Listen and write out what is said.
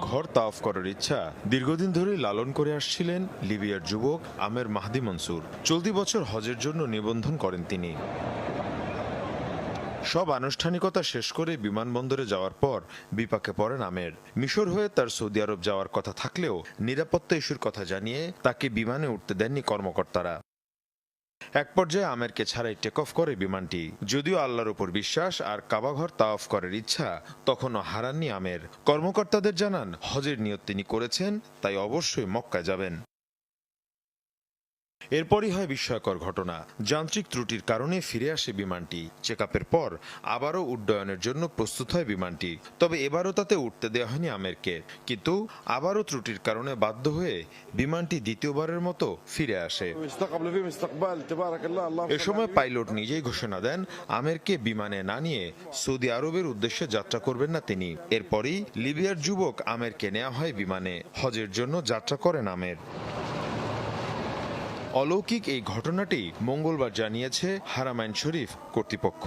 ঘর তাওয়াফ করার ইচ্ছা দীর্ঘদিন ধরেই লালন করে আসছিলেন লিবিয়ার যুবক আমের মাহদি মনসুর। চলতি বছর হজের জন্য নিবন্ধন করেন তিনি। সব আনুষ্ঠানিকতা শেষ করে বিমানবন্দরে যাওয়ার পর বিপাকে পড়েন আমের। মিশর হয়ে তার সৌদি আরব যাওয়ার কথা থাকলেও নিরাপত্তা ইস্যুর কথা জানিয়ে তাকে বিমানে উঠতে দেননি কর্মকর্তারা। এক পর্যায়ে আমেরকে ছাড়াই টেক অফ করে বিমানটি। যদিও আল্লাহর উপর বিশ্বাস আর কাবাঘর তাওয়াফ করার ইচ্ছা তখনও হারাননি আমের। কর্মকর্তাদের জানান, হজের নিয়ত তিনি করেছেন, তাই অবশ্যই মক্কায় যাবেন। এরপরই হয় বিস্ময়কর ঘটনা। যান্ত্রিক ত্রুটির কারণে ফিরে আসে বিমানটি। চেকআপের পর আবারও উড্ডয়নের জন্য প্রস্তুত হয় বিমানটি। তবে এবারও তাতে উঠতে দেওয়া হয়নি আমেরকে। কিন্তু আবারও ত্রুটির কারণে বাধ্য হয়ে বিমানটি দ্বিতীয়বারের মতো ফিরে আসে। এ সময় পাইলট নিজেই ঘোষণা দেন, আমেরকে বিমানে না নিয়ে সৌদি আরবের উদ্দেশ্যে যাত্রা করবেন না তিনি। এরপরই লিবিয়ার যুবক আমেরকে নেওয়া হয় বিমানে। হজের জন্য যাত্রা করেন আমের। অলৌকিক এই ঘটনাটি মঙ্গলবার জানিয়েছে হারামাইন শরীফ কর্তৃপক্ষ।